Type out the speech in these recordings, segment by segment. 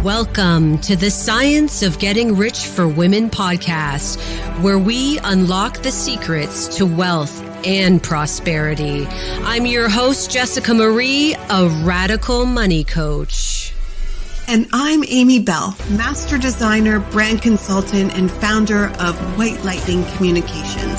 Welcome to the Science of Getting Rich for Women podcast, where we unlock the secrets to wealth and prosperity. I'm your host, Jessica Marie, a radical money coach. And I'm Amy Bell, master designer, brand consultant, and founder of White Lightning Communications.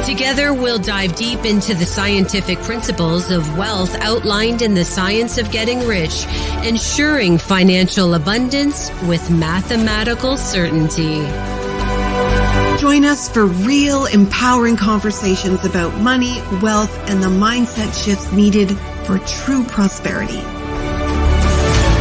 Together, we'll dive deep into the scientific principles of wealth outlined in the Science of Getting Rich, ensuring financial abundance with mathematical certainty. Join us for real, empowering conversations about money, wealth, and the mindset shifts needed for true prosperity.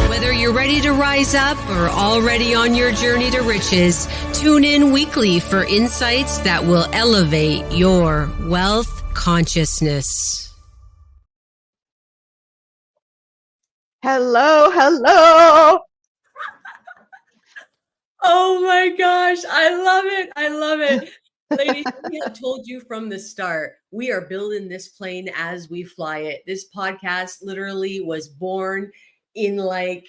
Whether you're ready to rise up or already on your journey to riches, tune in weekly for insights that will elevate your wealth consciousness. Hello, hello. Oh my gosh, I love it. I love it. Ladies, we have told you from the start, we are building this plane as we fly it. This podcast literally was born in like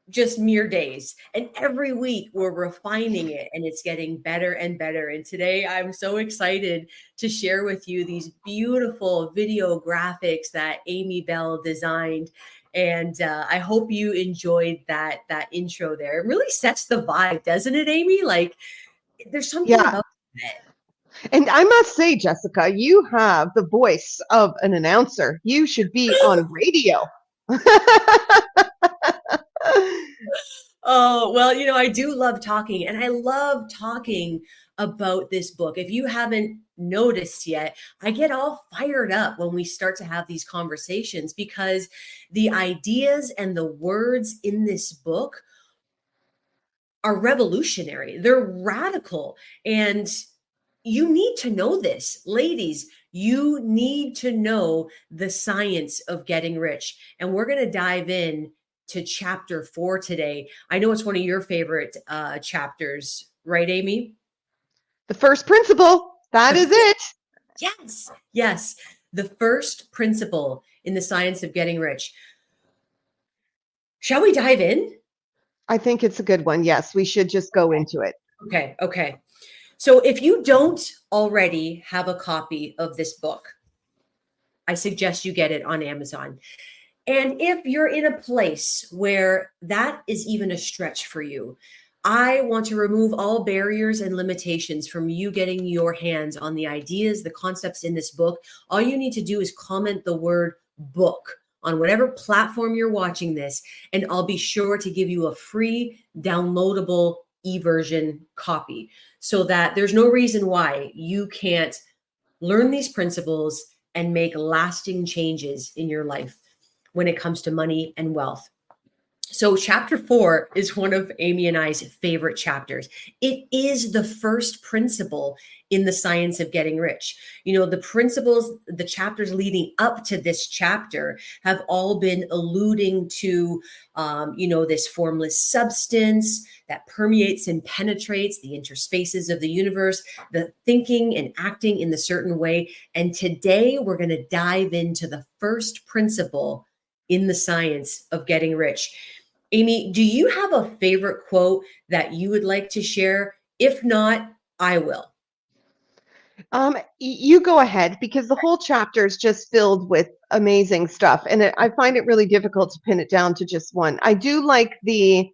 just mere days. And every week we're refining it and it's getting better and better. And today I'm so excited to share with you these beautiful video graphics that Amy Bell designed. And I hope you enjoyed that intro there. It really sets the vibe, doesn't it, Amy? Like there's something about it. And I must say, Jessica, you have the voice of an announcer. You should be on radio. Oh, well, I do love talking, and I love talking about this book. If you haven't noticed yet, I get all fired up when we start to have these conversations because the ideas and the words in this book are revolutionary. They're radical, and you need to know this. Ladies, you need to know the science of getting rich, and we're going to dive in to chapter 4 today. I know it's one of your favorite chapters, right, Amy? The first principle, that is it. Yes. The first principle in the science of getting rich. Shall we dive in? I think it's a good one. Yes, we should just go into it. Okay. So if you don't already have a copy of this book, I suggest you get it on Amazon. And if you're in a place where that is even a stretch for you, I want to remove all barriers and limitations from you getting your hands on the ideas, the concepts in this book. All you need to do is comment the word book on whatever platform you're watching this, and I'll be sure to give you a free downloadable e-version copy so that there's no reason why you can't learn these principles and make lasting changes in your life when it comes to money and wealth. So chapter 4 is one of Amy and I's favorite chapters. It is the first principle in the science of getting rich. The principles, the chapters leading up to this chapter have all been alluding to, this formless substance that permeates and penetrates the interspaces of the universe, the thinking and acting in the certain way. And today we're going to dive into the first principle in the science of getting rich. Amy, do you have a favorite quote that you would like to share? If not, I will. You go ahead, because the whole chapter is just filled with amazing stuff. And I find it really difficult to pin it down to just one. I do like the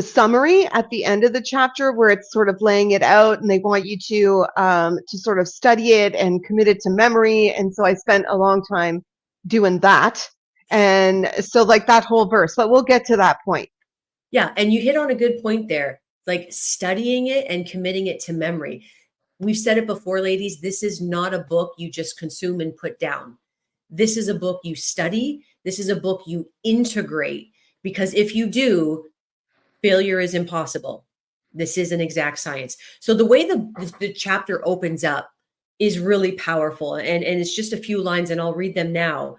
summary at the end of the chapter where it's sort of laying it out and they want you to sort of study it and commit it to memory. And so I spent a long time doing that. And so like that whole verse, but we'll get to that point. Yeah. And you hit on a good point there, like studying it and committing it to memory. We've said it before, ladies, this is not a book you just consume and put down. This is a book you study. This is a book you integrate, because if you do, failure is impossible. This is an exact science. So the way the chapter opens up is really powerful. And it's just a few lines, and I'll read them now.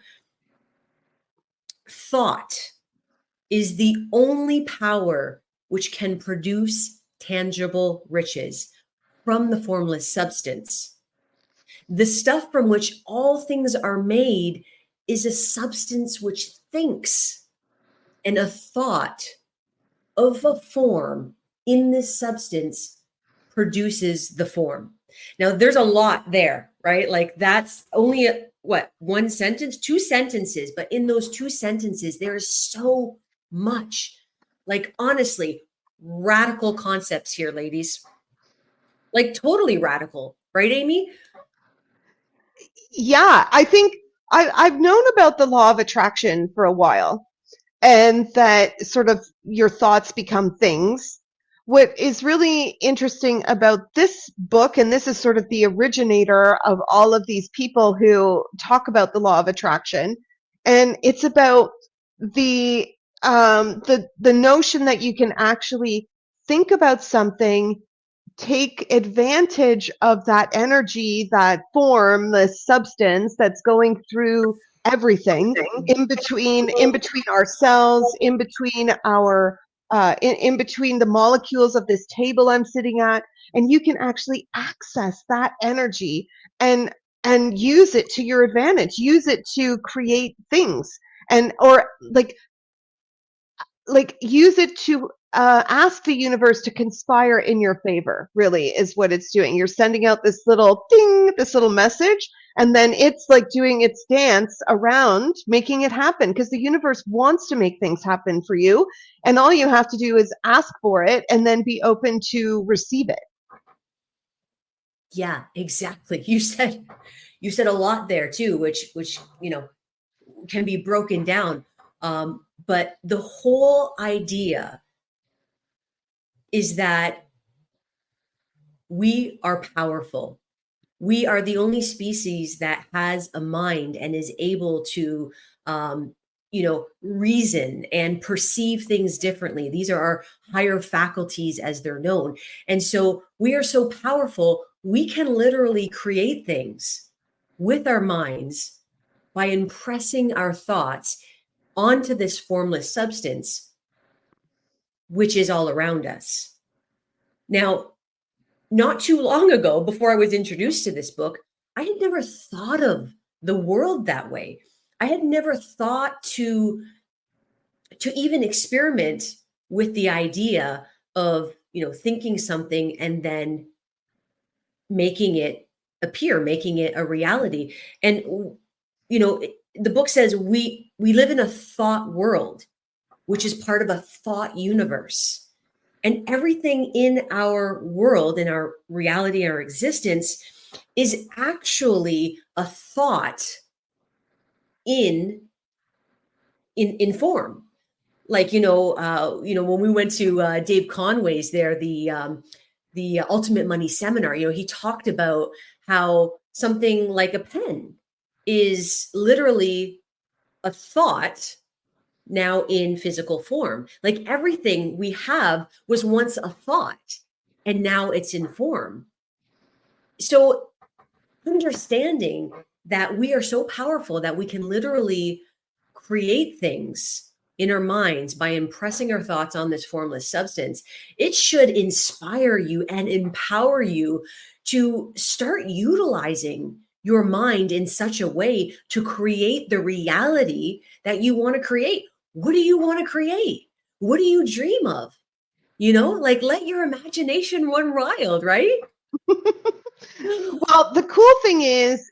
Thought is the only power which can produce tangible riches from the formless substance. The stuff from which all things are made is a substance which thinks. And a thought of a form in this substance produces the form. Now, there's a lot there, right? Like that's only one sentence, two sentences, but in those two sentences, there is so much. Like, honestly, radical concepts here, ladies. Like, totally radical, right, Amy? Yeah, I think I've known about the law of attraction for a while, and that sort of your thoughts become things. What is really interesting about this book, and this is sort of the originator of all of these people who talk about the law of attraction, and it's about the notion that you can actually think about something, take advantage of that energy, that form, the substance that's going through everything in between our cells, in between our in between the molecules of this table I'm sitting at, and you can actually access that energy and use it to your advantage, use it to create things, and or use it to ask the universe to conspire in your favor, really is what it's doing. You're sending out this little ding, this little message, and then it's like doing its dance around making it happen, because the universe wants to make things happen for you, and all you have to do is ask for it and then be open to receive it. Yeah, exactly. You said a lot there too, which can be broken down. But the whole idea is that we are powerful. We are the only species that has a mind and is able to, reason and perceive things differently. These are our higher faculties, as they're known. And so we are so powerful, we can literally create things with our minds by impressing our thoughts onto this formless substance, which is all around us. Now, not too long ago, before I was introduced to this book, I had never thought of the world that way. I had never thought to even experiment with the idea of, thinking something and then making it appear, making it a reality. And, the book says we live in a thought world, which is part of a thought universe. And everything in our world, in our reality, our existence, is actually a thought in form. Like, when we went to Dave Conway's there, the Ultimate Money Seminar, he talked about how something like a pen is literally a thought now in physical form. Like everything we have was once a thought and now it's in form. So understanding that we are so powerful that we can literally create things in our minds by impressing our thoughts on this formless substance, it should inspire you and empower you to start utilizing your mind in such a way to create the reality that you want to create. What do you want to create? What do you dream of? Let your imagination run wild, right? Well, the cool thing is,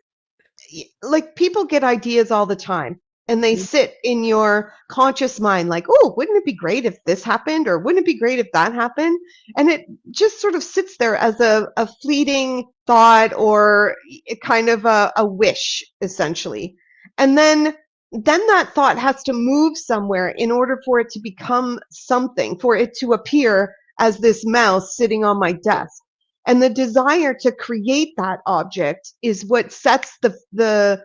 like, people get ideas all the time, and they sit in your conscious mind like, oh, wouldn't it be great if this happened, or wouldn't it be great if that happened? And it just sort of sits there as a fleeting thought, or kind of a wish, essentially. And then that thought has to move somewhere in order for it to become something, for it to appear as this mouse sitting on my desk. And the desire to create that object is what sets the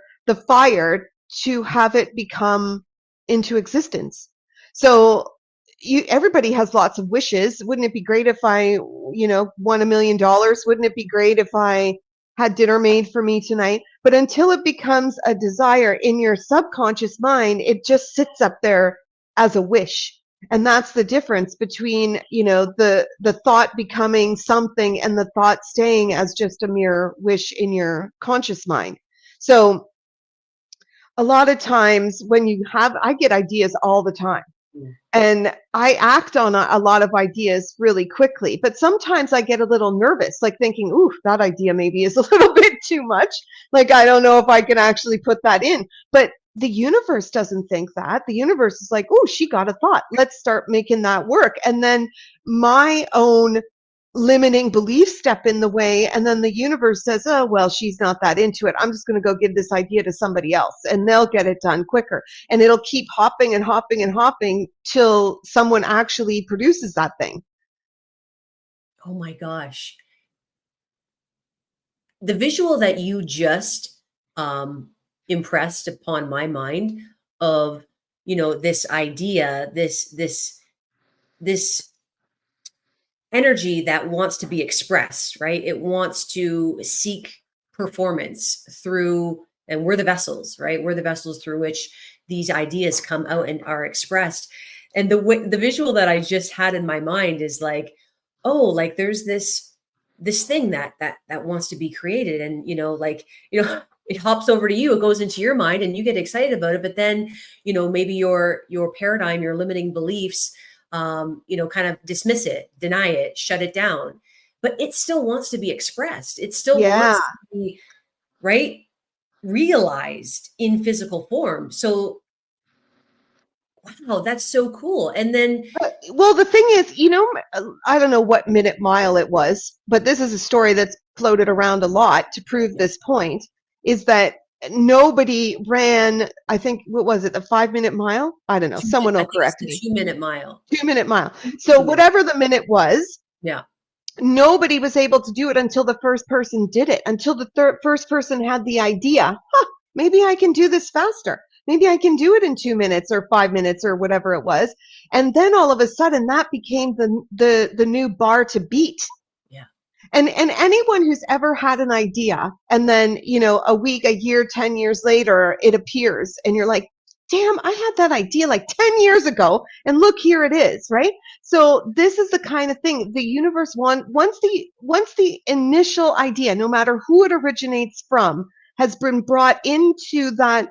fire to have it become into existence. So everybody has lots of wishes. Wouldn't it be great if I, won $1 million? Wouldn't it be great if I had dinner made for me tonight? But until it becomes a desire in your subconscious mind, it just sits up there as a wish. And that's the difference between, the thought becoming something and the thought staying as just a mere wish in your conscious mind. So a lot of times I get ideas all the time. And I act on a lot of ideas really quickly, but sometimes I get a little nervous, like thinking, ooh, that idea maybe is a little bit too much. Like, I don't know if I can actually put that in. But the universe doesn't think that. The universe is like, oh, she got a thought. Let's start making that work. And then my own limiting beliefs step in the way, and then the universe says, oh, well, she's not that into it, I'm just going to go give this idea to somebody else and they'll get it done quicker. And it'll keep hopping and hopping and hopping till someone actually produces that thing. Oh my gosh. The visual that you just impressed upon my mind of, this idea, this energy that wants to be expressed, right? It wants to seek performance through, and we're the vessels, right? We're the vessels through which these ideas come out and are expressed. And the visual that I just had in my mind is like, oh, like there's this thing that wants to be created, and it hops over to you, it goes into your mind and you get excited about it, but then maybe your paradigm, your limiting beliefs, kind of dismiss it, deny it, shut it down, but it still wants to be expressed. It still wants to be, right, realized in physical form. So, wow, that's so cool. And then, well, the thing is, I don't know what minute mile it was, but this is a story that's floated around a lot to prove this point, is that nobody ran, I think, what was it, the 5-minute mile? I don't know. Someone will correct me. 2-minute mile. 2-minute mile. So whatever the minute was, yeah, nobody was able to do it until the first person did it, until the first person had the idea, maybe I can do this faster. Maybe I can do it in 2 minutes or 5 minutes or whatever it was. And then all of a sudden that became the new bar to beat. Yeah. And anyone who's ever had an idea and then, a week, a year, 10 years later, it appears and you're like, damn, I had that idea like 10 years ago and look, here it is, right? So this is the kind of thing the universe once the initial idea, no matter who it originates from, has been brought into that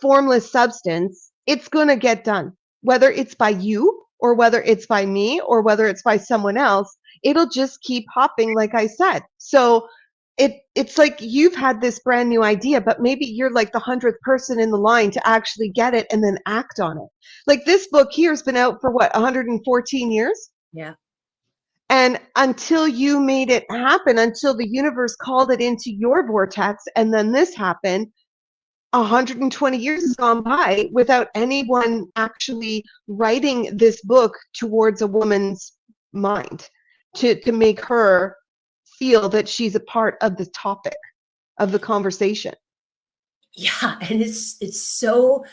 formless substance, it's going to get done. Whether it's by you or whether it's by me or whether it's by someone else, it'll just keep hopping, like I said. So it's like you've had this brand new idea, but maybe you're like the 100th person in the line to actually get it and then act on it. Like this book here has been out for what, 114 years? Yeah. And until you made it happen, until the universe called it into your vortex, and then this happened, 120 years has gone by without anyone actually writing this book towards a woman's mind to make her feel that she's a part of the topic of the conversation. Yeah, and it's so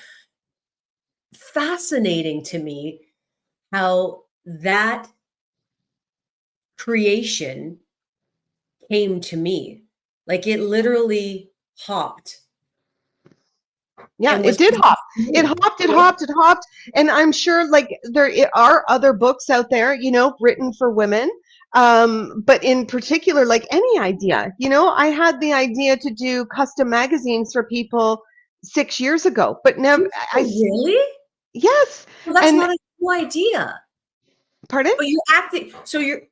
fascinating to me how that creation came to me. Like it literally hopped. Yeah, it did hop. It hopped. And I'm sure like there are other books out there, written for women. But in particular, like any idea, I had the idea to do custom magazines for people 6 years ago, but never. Really? Yes. Well, that's not a new idea. Pardon? But you acted. So I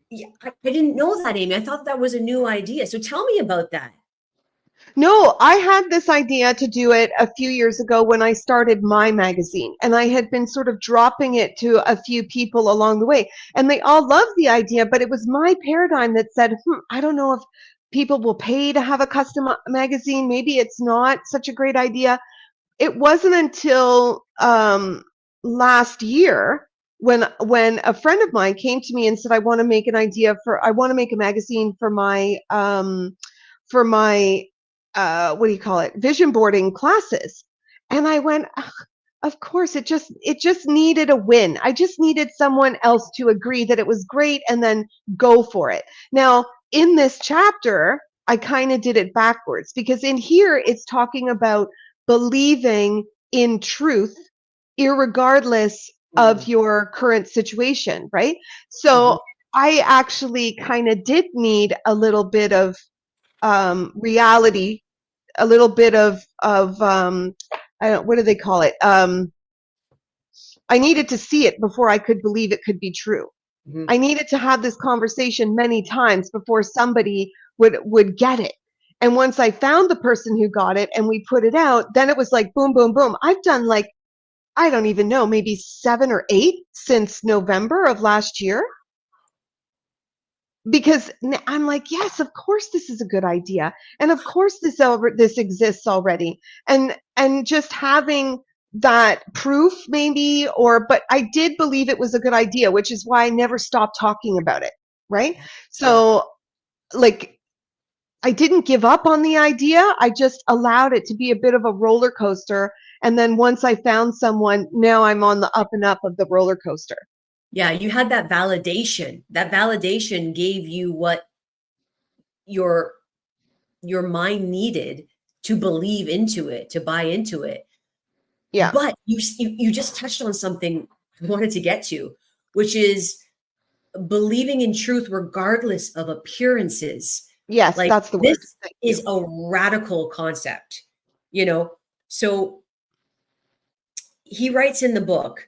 didn't know that, Amy. I thought that was a new idea. So tell me about that. No, I had this idea to do it a few years ago when I started my magazine, and I had been sort of dropping it to a few people along the way, and they all loved the idea, but it was my paradigm that said, I don't know if people will pay to have a custom magazine. Maybe it's not such a great idea. It wasn't until last year when a friend of mine came to me and said, I want to make a magazine for my what do you call it, vision boarding classes. And I went, of course, it just needed a win. I just needed someone else to agree that it was great and then go for it. Now, in this chapter, I kind of did it backwards, because in here it's talking about believing in truth irregardless of your current situation, right? So I actually kind of did need a little bit of reality, a little bit of I don't, what do they call it? I needed to see it before I could believe it could be true. Mhm. I needed to have this conversation many times before somebody would get it. And once I found the person who got it and we put it out, then it was like boom, boom, boom. I've done like, I don't even know, maybe 7 or 8 since November of last year. Because I'm like, yes, of course this is a good idea, and of course this exists already, and just having that proof maybe, but I did believe it was a good idea, which is why I never stopped talking about it, right? Yeah. So like, I didn't give up on the idea. I just allowed it to be a bit of a roller coaster, and then once I found someone, now I'm on the up and up of the roller coaster. Yeah, you had that validation. That validation gave you what your mind needed to believe into it, to buy into it. Yeah. But you just touched on something I wanted to get to, which is believing in truth regardless of appearances. Yes, Like, that's the word. this Thank you. is a radical concept, you know? So he writes in the book,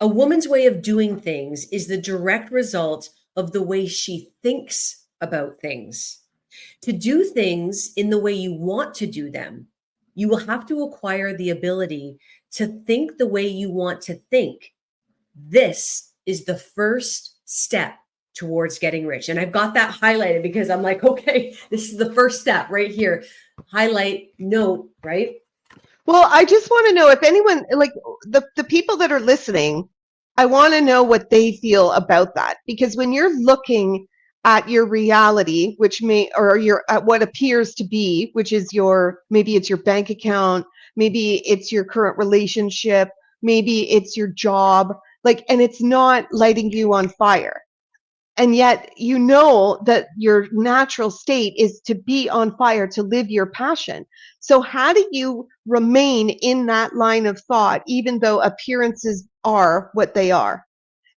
a woman's way of doing things is the direct result of the way she thinks about things. To do things in the way you want to do them, you will have to acquire the ability to think the way you want to think. This is the first step towards getting rich. And I've got that highlighted because I'm like, okay, this is the first step right here. Highlight, note, right? Well, I just want to know if anyone, like the people that are listening, I want to know what they feel about that. Because when you're looking at your reality, which at what appears to be, which is maybe it's your bank account, maybe it's your current relationship, maybe it's your job, and it's not lighting you on fire. And yet, you know that your natural state is to be on fire, to live your passion. So how do you remain in that line of thought, even though appearances are what they are?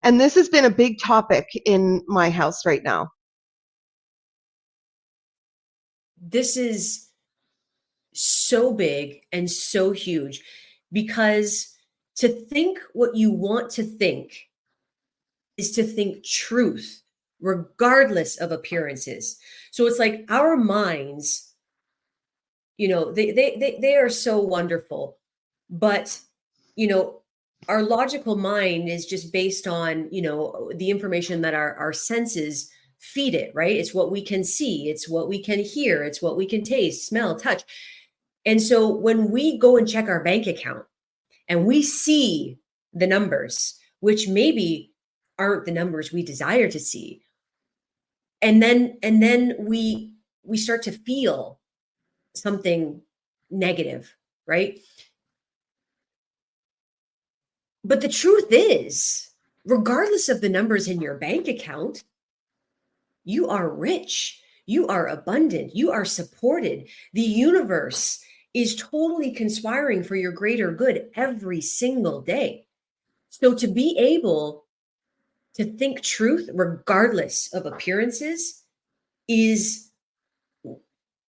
And this has been a big topic in my house right now. This is so big and so huge, because to think what you want to think is to think truth regardless of appearances. So it's like our minds, they are so wonderful, but our logical mind is just based on the information that our senses feed it, right? It's what we can see, it's what we can hear, it's what we can taste, smell, touch. And so when we go and check our bank account and we see the numbers, which maybe aren't the numbers we desire to see, and then we start to feel something negative, right? But the truth is, regardless of the numbers in your bank account, you are rich, you are abundant, you are supported. The universe is totally conspiring for your greater good every single day. So to be able to think truth regardless of appearances is,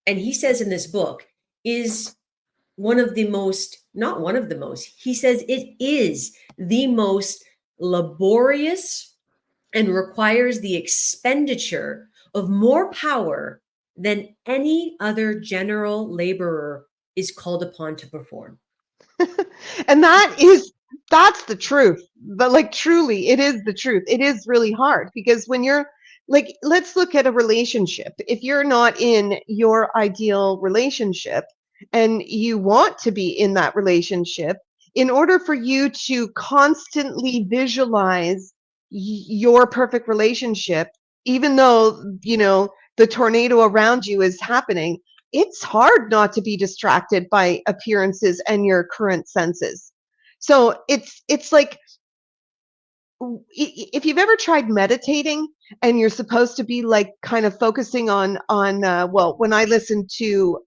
and he says in this book, is not one of the most, he says it is the most laborious and requires the expenditure of more power than any other general laborer is called upon to perform. And that's the truth. But truly, it is the truth. It is really hard because when you're let's look at a relationship. If you're not in your ideal relationship and you want to be in that relationship, in order for you to constantly visualize your perfect relationship, even though, the tornado around you is happening, it's hard not to be distracted by appearances and your current senses. So it's like, if you've ever tried meditating and you're supposed to be kind of focusing on when I listen to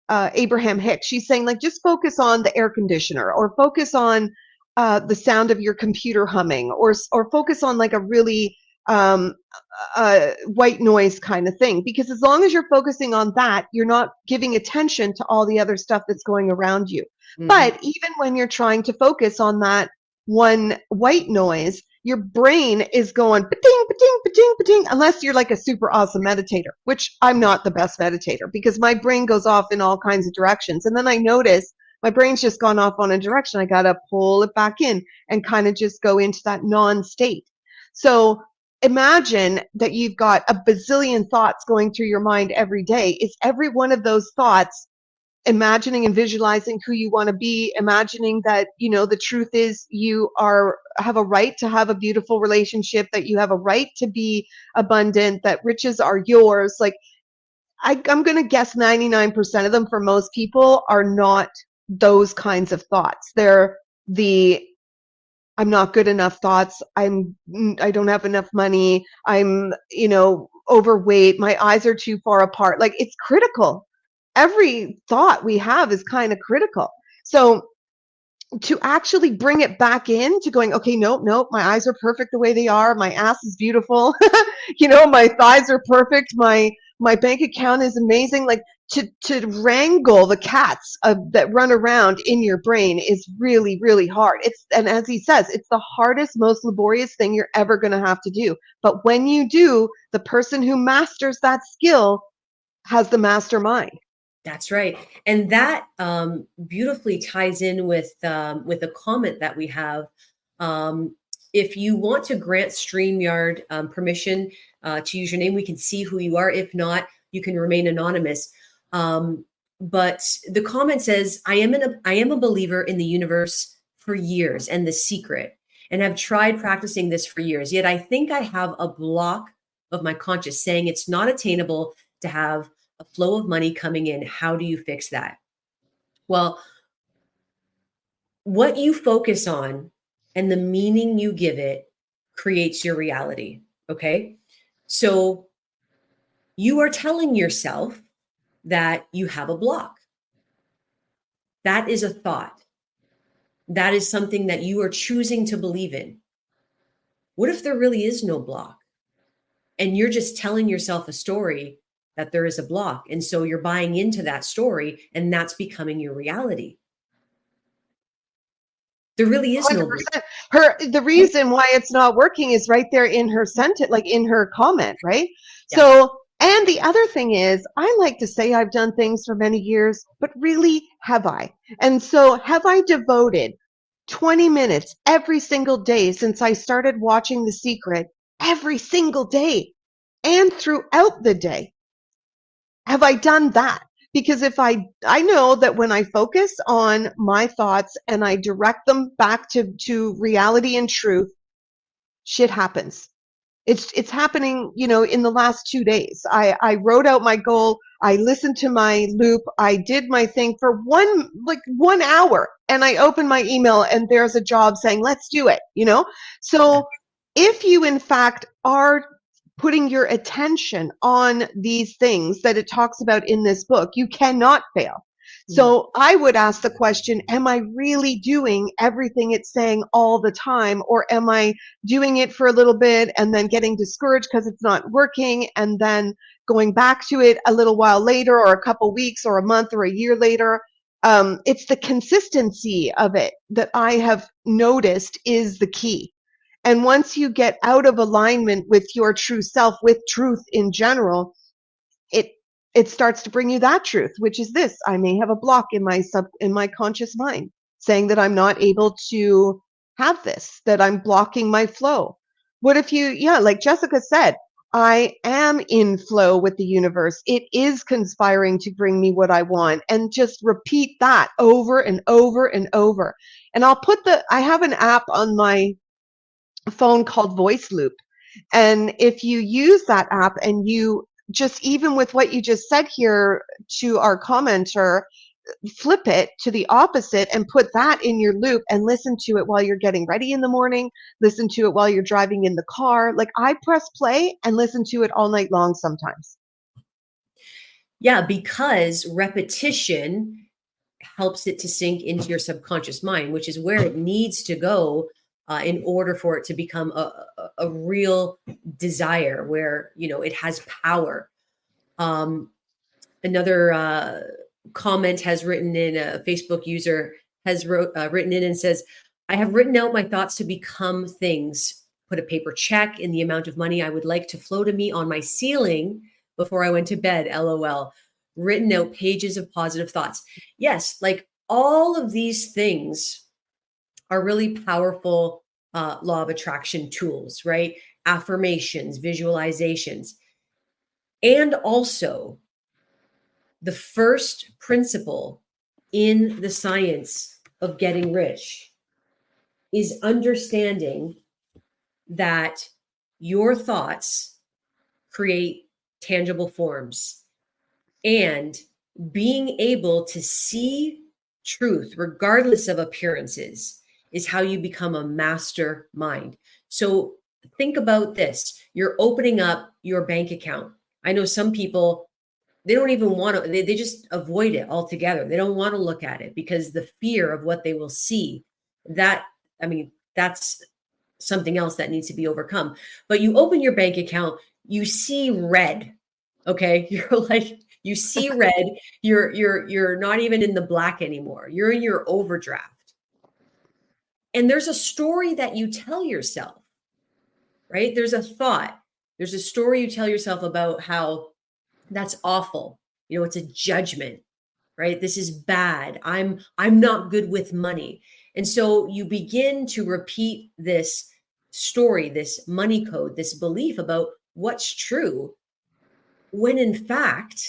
Abraham Hicks, she's saying just focus on the air conditioner, or focus on the sound of your computer humming, or focus on a really white noise kind of thing, because as long as you're focusing on that, you're not giving attention to all the other stuff that's going around you. But even when you're trying to focus on that one white noise, your brain is going ba-ding, ba-ding, ba-ding, ba-ding, unless you're like a super awesome meditator, which I'm not the best meditator, because my brain goes off in all kinds of directions. And then I notice my brain's just gone off on a direction. I got to pull it back in and kind of just go into that non-state. So imagine that you've got a bazillion thoughts going through your mind every day. Is every one of those thoughts imagining and visualizing who you want to be, imagining that, you know, the truth is you have a right to have a beautiful relationship, that you have a right to be abundant, that riches are yours? Like, I'm going to guess 99% of them for most people are not those kinds of thoughts. They're the I'm not good enough thoughts. I don't have enough money. I'm, overweight. My eyes are too far apart. Like, it's critical. Every thought we have is kind of critical. So to actually bring it back in to going, okay, nope, my eyes are perfect the way they are. My ass is beautiful. My thighs are perfect. My bank account is amazing. Like, to wrangle the cats that run around in your brain is really, really hard. And as he says, it's the hardest, most laborious thing you're ever going to have to do. But when you do, the person who masters that skill has the mastermind. That's right. And that beautifully ties in with a comment that we have. If you want to grant StreamYard permission to use your name, we can see who you are. If not, you can remain anonymous. But the comment says, I am a believer in the universe for years and the secret, and have tried practicing this for years. Yet I think I have a block of my conscious saying it's not attainable to have a flow of money coming in. How do you fix that? Well, what you focus on and the meaning you give it creates your reality. Okay. So you are telling yourself that you have a block. That is a thought. That is something that you are choosing to believe in. What if there really is no block? And you're just telling yourself a story that there is a block. And so you're buying into that story, and that's becoming your reality. There really is no block. The reason why it's not working is right there in her sentence, like in her comment, right? Yeah. So, and the other thing is, I like to say I've done things for many years, but really, have I? And so have I devoted 20 minutes every single day since I started watching The Secret, every single day and throughout the day? Have I done that? Because if I know that when I focus on my thoughts and I direct them back to reality and truth, shit happens. It's happening, in the last 2 days. I wrote out my goal. I listened to my loop. I did my thing for 1 hour, and I opened my email and there's a job saying, let's do it, So if you in fact are putting your attention on these things that it talks about in this book, you cannot fail. So I would ask the question, am I really doing everything it's saying all the time? Or am I doing it for a little bit and then getting discouraged because it's not working, and then going back to it a little while later, or a couple weeks or a month or a year later? It's the consistency of it that I have noticed is the key. And once you get out of alignment with your true self, with truth in general, it starts to bring you that truth, which is this: I may have a block in my conscious mind saying that I'm not able to have this, that I'm blocking my flow. What if like Jessica said, I am in flow with the universe. It is conspiring to bring me what I want. And just repeat that over and over and over. And I have an app on my phone called Voice Loop. And if you use that app and you just, even with what you just said here to our commenter, flip it to the opposite and put that in your loop and listen to it while you're getting ready in the morning, listen to it while you're driving in the car. Like, I press play and listen to it all night long sometimes. Yeah, because repetition helps it to sink into your subconscious mind, which is where it needs to go in order for it to become a real desire where, it has power. Another comment has written in, a Facebook user has written in and says, I have written out my thoughts to become things, put a paper check in the amount of money I would like to flow to me on my ceiling before I went to bed, LOL. Written out pages of positive thoughts. Yes, like all of these things are really powerful law of attraction tools, right? Affirmations, visualizations. And also, the first principle in the science of getting rich is understanding that your thoughts create tangible forms, and being able to see truth regardless of appearances is how you become a master mind. So think about this. You're opening up your bank account. I know some people, they don't even want to, they just avoid it altogether. They don't want to look at it because the fear of what they will see, that's something else that needs to be overcome. But you open your bank account, you see red. Okay. You're like, you see red. You're not even in the black anymore. You're in your overdraft. And there's a story that you tell yourself, right? There's a thought. There's a story you tell yourself about how that's awful. It's a judgment, right? This is bad. I'm not good with money. And so you begin to repeat this story, this money code, this belief about what's true, when in fact,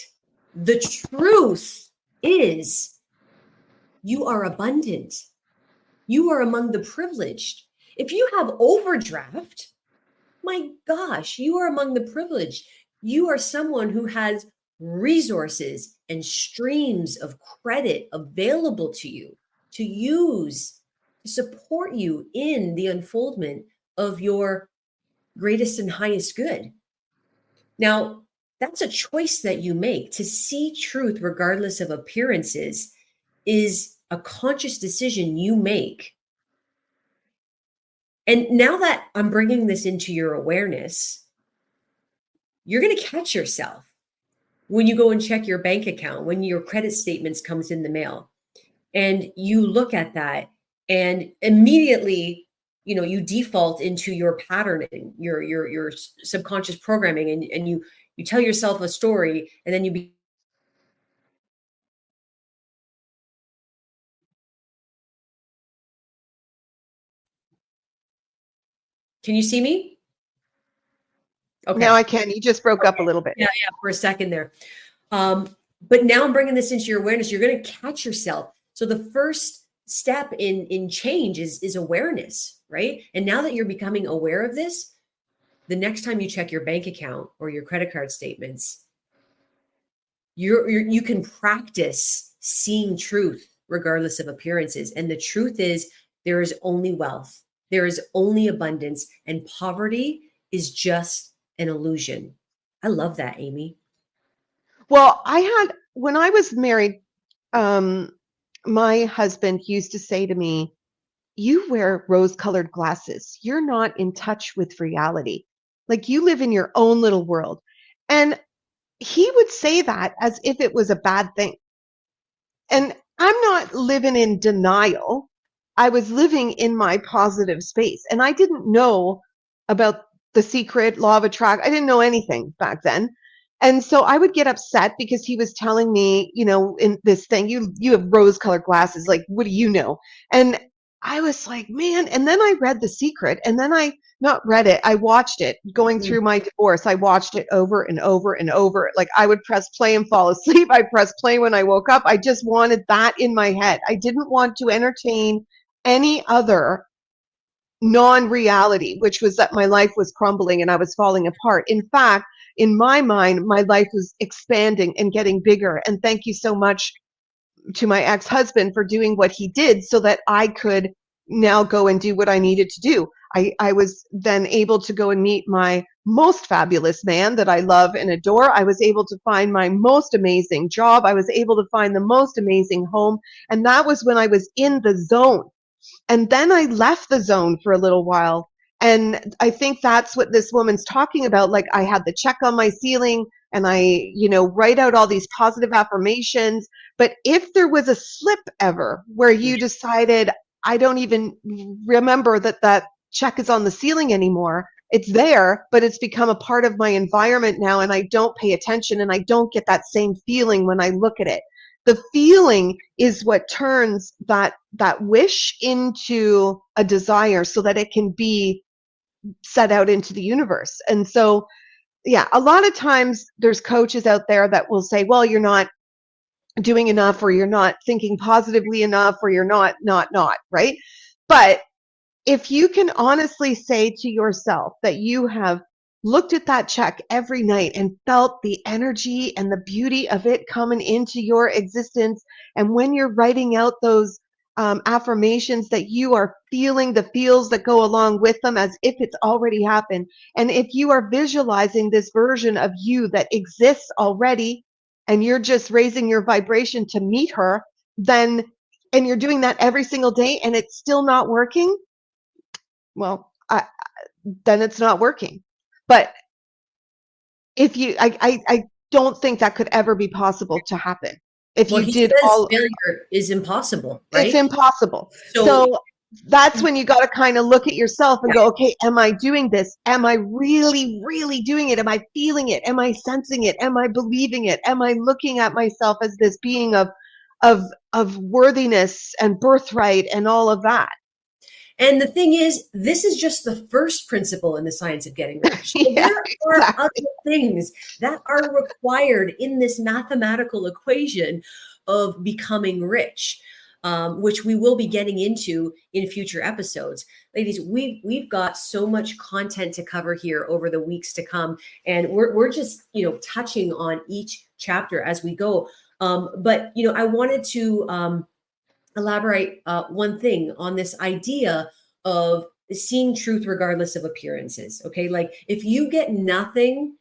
the truth is you are abundant. You are among the privileged. If you have overdraft, my gosh, you are among the privileged. You are someone who has resources and streams of credit available to you to use to support you in the unfoldment of your greatest and highest good. Now, that's a choice that you make. To see truth regardless of appearances is a conscious decision you make. And now that I'm bringing this into your awareness, you're going to catch yourself when you go and check your bank account, when your credit statements comes in the mail, and you look at that and immediately, you default into your patterning, your subconscious programming, and you tell yourself a story, and then can you see me? Okay. Now I can. You just broke up a little bit. Yeah, for a second there. But now I'm bringing this into your awareness. You're going to catch yourself. So the first step in change is awareness, right? And now that you're becoming aware of this, the next time you check your bank account or your credit card statements, you can practice seeing truth regardless of appearances. And the truth is, there is only wealth, there is only abundance, and poverty is just an illusion. I love that, Amy. Well, when I was married, my husband used to say to me, you wear rose-colored glasses. You're not in touch with reality. Like, you live in your own little world. And he would say that as if it was a bad thing. And I'm not living in denial. I was living in my positive space. And I didn't know about the secret law of attraction. I didn't know anything back then. And so I would get upset because he was telling me, in this thing, you have rose-colored glasses. Like, what do you know? And I was like, man. And then I read The Secret, and then I watched it going through my divorce. I watched it over and over and over. Like, I would press play and fall asleep. I pressed play when I woke up. I just wanted that in my head. I didn't want to entertain any other non-reality, which was that my life was crumbling and I was falling apart. In fact, in my mind, my life was expanding and getting bigger. And thank you so much to my ex-husband for doing what he did so that I could now go and do what I needed to do. I was then able to go and meet my most fabulous man that I love and adore. I was able to find my most amazing job. I was able to find the most amazing home. And that was when I was in the zone. And then I left the zone for a little while. And I think that's what this woman's talking about. Like, I had the check on my ceiling and I, write out all these positive affirmations. But if there was a slip ever where you decided, I don't even remember that check is on the ceiling anymore, it's there, but it's become a part of my environment now, and I don't pay attention and I don't get that same feeling when I look at it. The feeling is what turns that wish into a desire so that it can be set out into the universe. And so, yeah, a lot of times there's coaches out there that will say, well, you're not doing enough, or you're not thinking positively enough, or you're not, right? But if you can honestly say to yourself that you have looked at that check every night and felt the energy and the beauty of it coming into your existence, and when you're writing out those affirmations, that you are feeling the feels that go along with them as if it's already happened, and if you are visualizing this version of you that exists already, and you're just raising your vibration to meet her, then, and you're doing that every single day and it's still not working, well, then it's not working. But if you, I don't think that could ever be possible to happen. If Well, you he did says all, failure is impossible, right? it's impossible. So- So that's when you got to kind of look at yourself and go, okay, am I doing this? Am I really, really doing it? Am I feeling it? Am I sensing it? Am I believing it? Am I looking at myself as this being of worthiness and birthright and all of that? And the thing is, this is just the first principle in the science of getting rich. So Yeah, there are exactly. other things that are required in this mathematical equation of becoming rich, which we will be getting into in future episodes. Ladies, we've got so much content to cover here over the weeks to come, and we're just touching on each chapter as we go. But I wanted to elaborate one thing on this idea of seeing truth regardless of appearances. Okay, like if you get nothing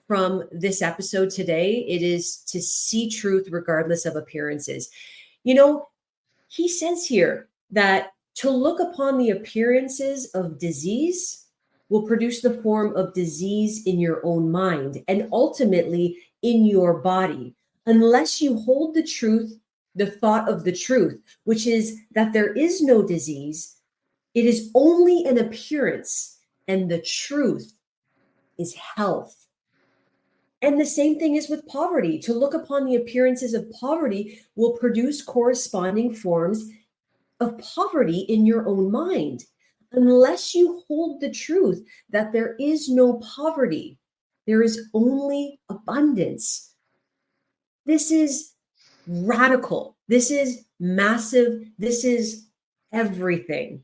from this episode today, it is to see truth regardless of appearances. He says here that to look upon the appearances of disease will produce the form of disease in your own mind and ultimately in your body, unless you hold the truth, the thought of the truth, which is that there is no disease. It is only an appearance, and the truth is health. And the same thing is with poverty. To look upon the appearances of poverty will produce corresponding forms of poverty in your own mind, unless you hold the truth that there is no poverty. There is only abundance. This is radical. This is massive. This is everything.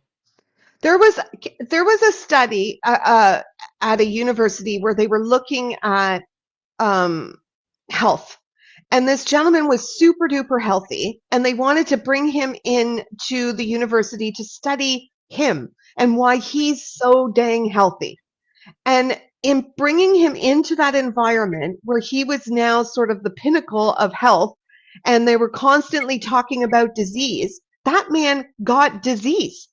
There was a study at a university where they were looking at health, and this gentleman was super duper healthy, and they wanted to bring him in to the university to study him and why he's so dang healthy. And in bringing him into that environment where he was now sort of the pinnacle of health, and they were constantly talking about disease, that man got disease.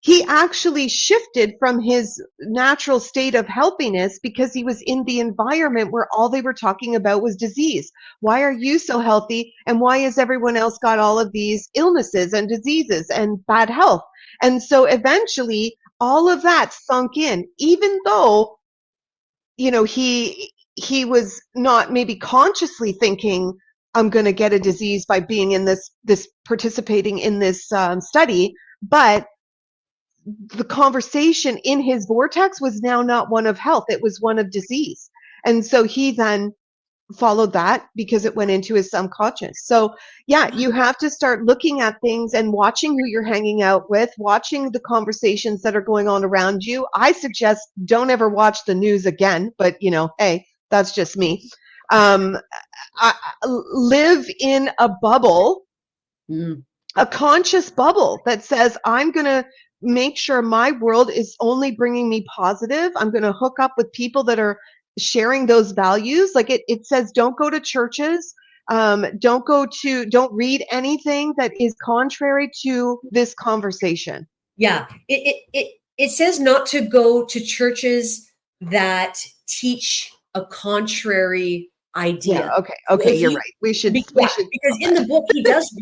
He actually shifted from his natural state of healthiness because he was in the environment where all they were talking about was disease. Why are you so healthy? And why has everyone else got all of these illnesses and diseases and bad health? And so eventually all of that sunk in, even though, he was not maybe consciously thinking, I'm going to get a disease by being in this participating in this study, but the conversation in his vortex was now not one of health, it was one of disease. And so he then followed that because it went into his subconscious. So yeah, you have to start looking at things and watching who you're hanging out with, watching the conversations that are going on around you. I suggest don't ever watch the news again, but hey, that's just me. Live in a bubble, a conscious bubble that says, I'm going to make sure my world is only bringing me positive. I'm going to hook up with people that are sharing those values. Like it says, don't go to churches Don't read anything that is contrary to this conversation. Yeah, it says not to go to churches that teach a contrary idea. Yeah, okay, you're right. We should Because in the book he does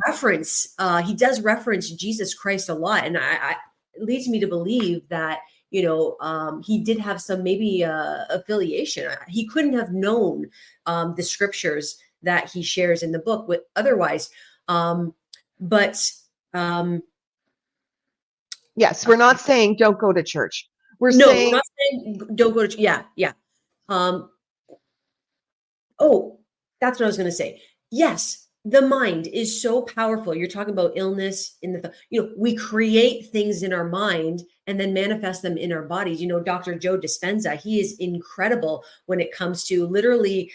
reference Jesus Christ a lot, and it leads me to believe that he did have some maybe affiliation. He couldn't have known the scriptures that he shares in the book with otherwise. But yes, we're not saying don't go to church. we're not saying don't go to yeah. Oh, that's what I was going to say. Yes, the mind is so powerful. You're talking about illness in we create things in our mind and then manifest them in our bodies. Dr. Joe Dispenza, he is incredible when it comes to literally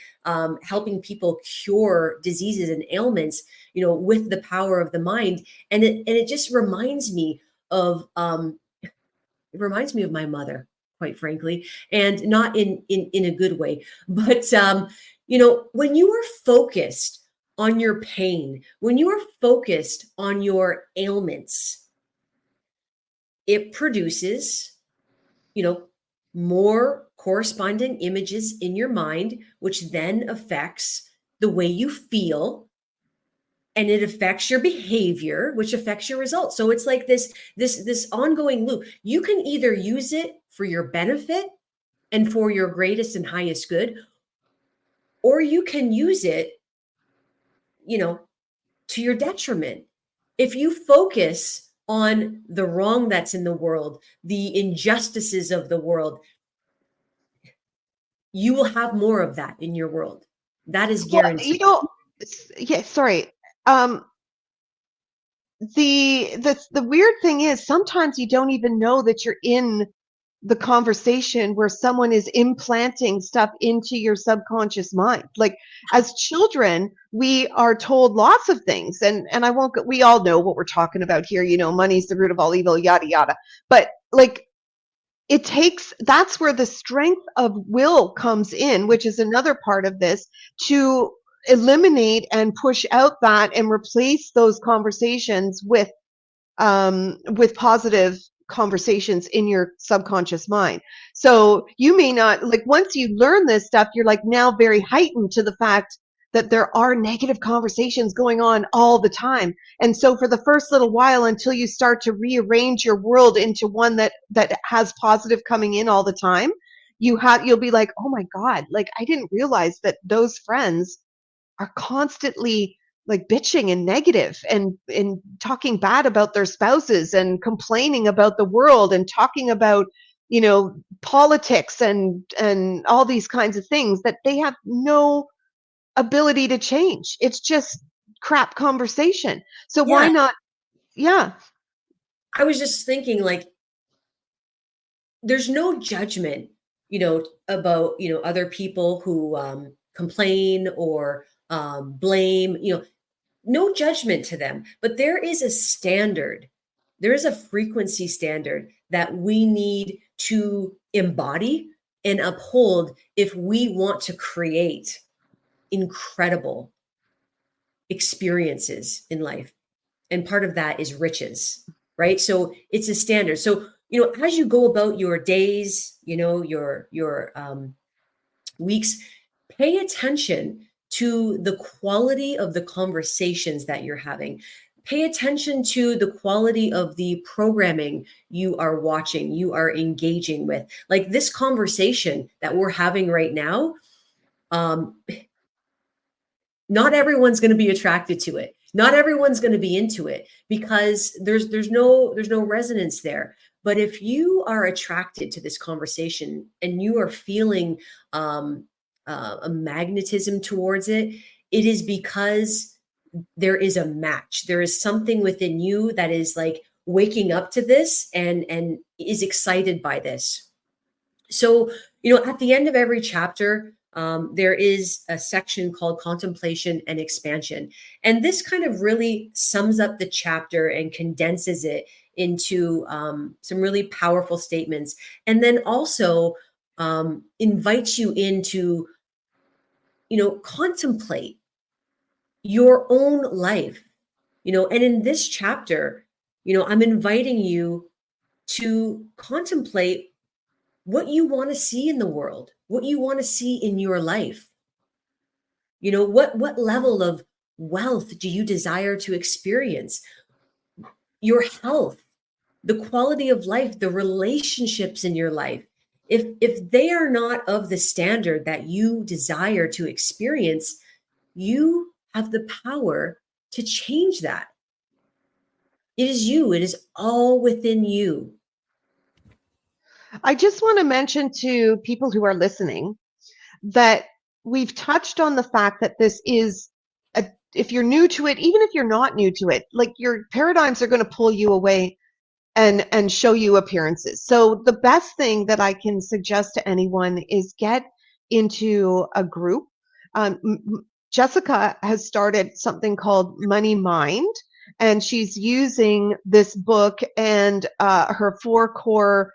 helping people cure diseases and ailments, with the power of the mind. And it just reminds me of my mother, quite frankly, and not in a good way. But when you are focused on your pain, when you are focused on your ailments, it produces, more corresponding images in your mind, which then affects the way you feel, and it affects your behavior, which affects your results. So it's like this ongoing loop. You can either use it for your benefit and for your greatest and highest good, or you can use it, to your detriment. If you focus on the wrong that's in the world, the injustices of the world, you will have more of that in your world. That is guaranteed. Yeah, sorry. The weird thing is sometimes you don't even know that you're in the conversation where someone is implanting stuff into your subconscious mind. Like as children, we are told lots of things, and we all know what we're talking about here. Money's the root of all evil, yada yada. But like that's where the strength of will comes in, which is another part of this, to eliminate and push out that and replace those conversations with positive conversations in your subconscious mind. So you may not, like, once you learn this stuff, you're like now very heightened to the fact that there are negative conversations going on all the time. And so for the first little while, until you start to rearrange your world into one that has positive coming in all the time, you'll be like, oh my God, like I didn't realize that those friends are constantly like bitching and negative and talking bad about their spouses and complaining about the world and talking about, politics and all these kinds of things that they have no ability to change. It's just crap conversation. So why not? Yeah. I was just thinking, like, there's no judgment, about, other people who complain or blame, no judgment to them, but there is a standard. There is a frequency standard that we need to embody and uphold if we want to create incredible experiences in life. And part of that is riches, right? So it's a standard. So, as you go about your days, your weeks, pay attention to the quality of the conversations that you're having. Pay attention to the quality of the programming you are watching, you are engaging with. Like this conversation that we're having right now, not everyone's going to be attracted to it. Not everyone's going to be into it because there's no resonance there. But if you are attracted to this conversation and you are feeling a magnetism towards it, it is because there is a match. There is something within you that is like waking up to this and is excited by this. So, at the end of every chapter, there is a section called contemplation and expansion. And this kind of really sums up the chapter and condenses it into some really powerful statements. And then also invites you into, contemplate your own life, and in this chapter, I'm inviting you to contemplate what you want to see in the world, what you want to see in your life. What level of wealth do you desire to experience? Your health, the quality of life, the relationships in your life. If they are not of the standard that you desire to experience, you have the power to change that. It is you. It is all within you. I just want to mention to people who are listening that we've touched on the fact that this is if you're new to it, even if you're not new to it, like your paradigms are going to pull you away and show you appearances. So the best thing that I can suggest to anyone is get into a group. Jessica has started something called Money Mind, and she's using this book and her 4 core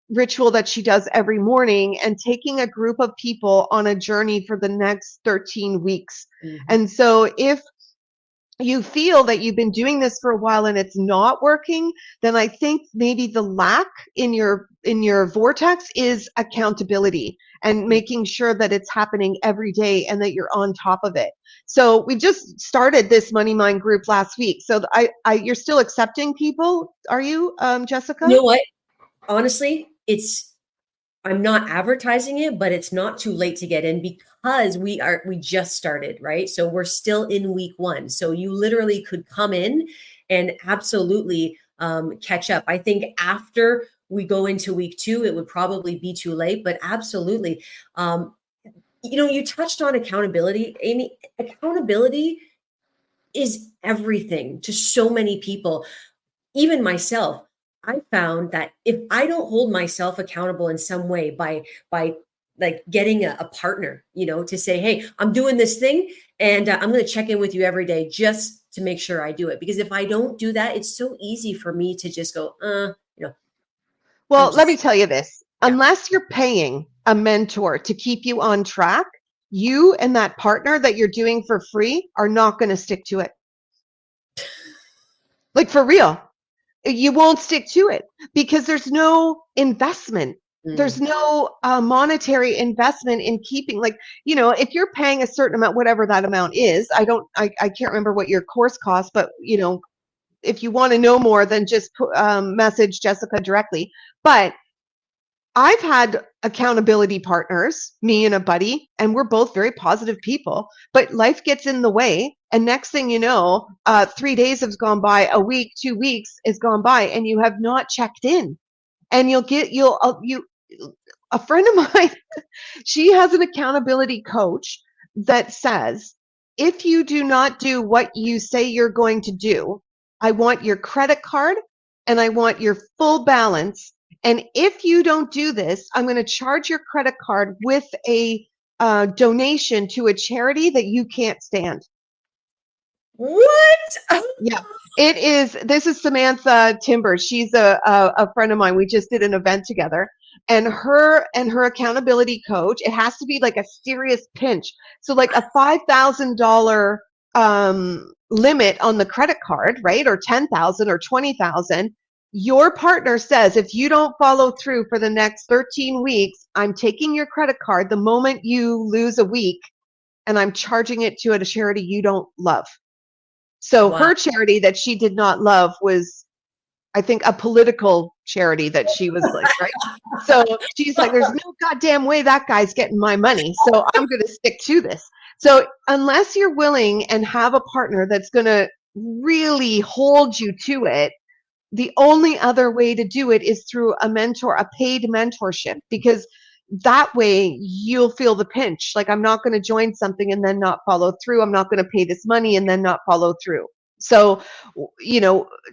ritual that she does every morning, and taking a group of people on a journey for the next 13 weeks. Mm-hmm. And so if you feel that you've been doing this for a while and it's not working, then I think maybe the lack in your vortex is accountability and making sure that it's happening every day and that you're on top of it. So we just started this Money Mind group last week. So you're still accepting people, are you, Jessica? You know what? Honestly, I'm not advertising it, but it's not too late to get in because we just started, right? So we're still in week 1. So you literally could come in and absolutely catch up. I think after we go into week 2, it would probably be too late, but absolutely. You touched on accountability, Amy. Accountability is everything to so many people, even myself. I found that if I don't hold myself accountable in some way by like getting a partner, to say, hey, I'm doing this thing and I'm going to check in with you every day just to make sure I do it. Because if I don't do that, it's so easy for me to just go, Well, let me tell you this. Yeah. Unless you're paying a mentor to keep you on track, you and that partner that you're doing for free are not going to stick to it. Like, for real. You won't stick to it because there's no investment. There's no monetary investment in keeping, like, if you're paying a certain amount, whatever that amount is, I can't remember what your course costs, but if you want to know more, then just message Jessica directly. But I've had accountability partners, me and a buddy, and we're both very positive people, but life gets in the way. And next thing you know, 3 days has gone by, a week, 2 weeks has gone by, and you have not checked in. And a friend of mine, she has an accountability coach that says, if you do not do what you say you're going to do, I want your credit card and I want your full balance. And if you don't do this, I'm going to charge your credit card with a donation to a charity that you can't stand. What? Yeah, it is. This is Samantha Timber. She's a friend of mine. We just did an event together, and her accountability coach, it has to be like a serious pinch. So like a $5,000 limit on the credit card, right? Or 10,000 or 20,000. Your partner says, if you don't follow through for the next 13 weeks, I'm taking your credit card the moment you lose a week, and I'm charging it to a charity you don't love. So wow. Her charity that she did not love was, I think, a political charity that she was like, right? So she's like, there's no goddamn way that guy's getting my money. So I'm going to stick to this. So unless you're willing and have a partner that's going to really hold you to it, the only other way to do it is through a mentor, a paid mentorship, because that way you'll feel the pinch. Like, I'm not going to join something and then not follow through. I'm not going to pay this money and then not follow through. So,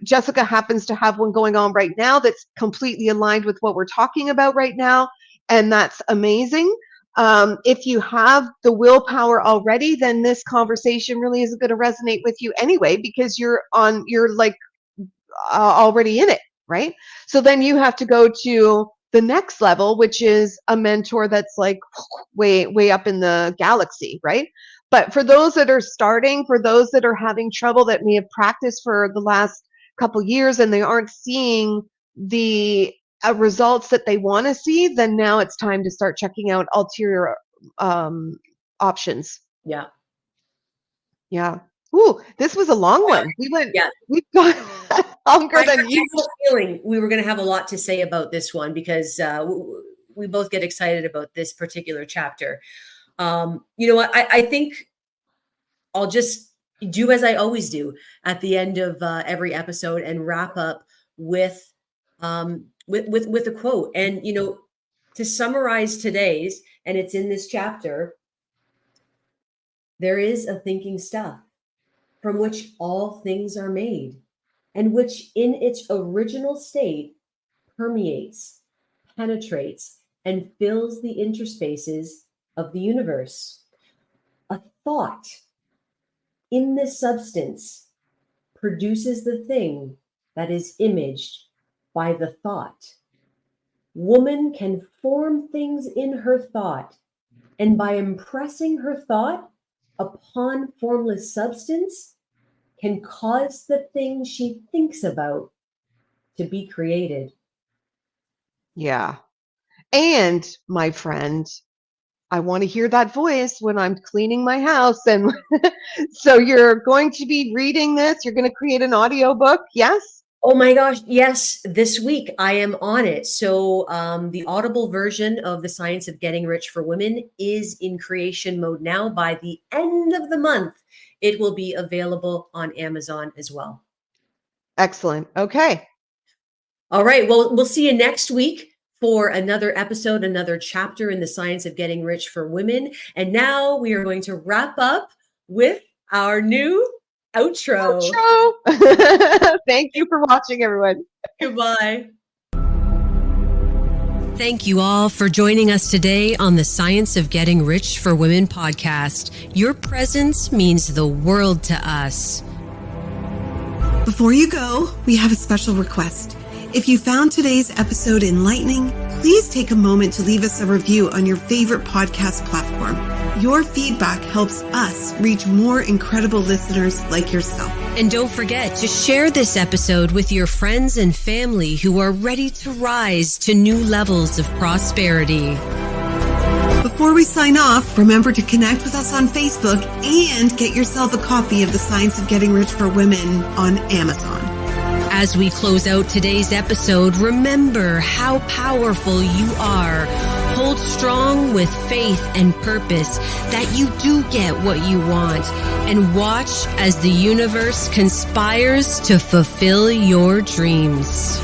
Jessica happens to have one going on right now that's completely aligned with what we're talking about right now. And that's amazing. If you have the willpower already, then this conversation really isn't going to resonate with you anyway, because you're like already in it, right? So then you have to go to the next level, which is a mentor that's like way up in the galaxy, right? But for those that are starting, for those that are having trouble, that may have practiced for the last couple years and they aren't seeing the results that they want to see, then now it's time to start checking out ulterior options. Yeah. Yeah. Ooh, this was a long one. We've got longer than usual. I had a feeling we were going to have a lot to say about this one because we both get excited about this particular chapter. You know what? I think I'll just do as I always do at the end of every episode and wrap up with a quote. And, you know, to summarize today's, and it's in this chapter, there is a thinking stuff from which all things are made, and which in its original state permeates, penetrates, and fills the interspaces of the universe. A thought in this substance produces the thing that is imaged by the thought. Woman can form things in her thought, and by impressing her thought upon formless substance, can cause the thing she thinks about to be created. Yeah. And my friend, I want to hear that voice when I'm cleaning my house. And so you're going to be reading this. You're going to create an audiobook. Yes? Oh my gosh. Yes. This week I am on it. So the Audible version of The Science of Getting Rich for Women is in creation mode now. By the end of the month, it will be available on Amazon as well. Excellent. Okay. All right. Well, we'll see you next week for another episode, another chapter in The Science of Getting Rich for Women. And now we are going to wrap up with our new outro. Thank you for watching, everyone. Goodbye. Thank you all for joining us today on the Science of Getting Rich for Women podcast. Your presence means the world to us. Before you go, we have a special request. If you found today's episode enlightening, please take a moment to leave us a review on your favorite podcast platform. Your feedback helps us reach more incredible listeners like yourself. And don't forget to share this episode with your friends and family who are ready to rise to new levels of prosperity. Before we sign off, remember to connect with us on Facebook and get yourself a copy of The Science of Getting Rich for Women on Amazon. As we close out today's episode, remember how powerful you are. Hold strong with faith and purpose that you do get what you want, and watch as the universe conspires to fulfill your dreams.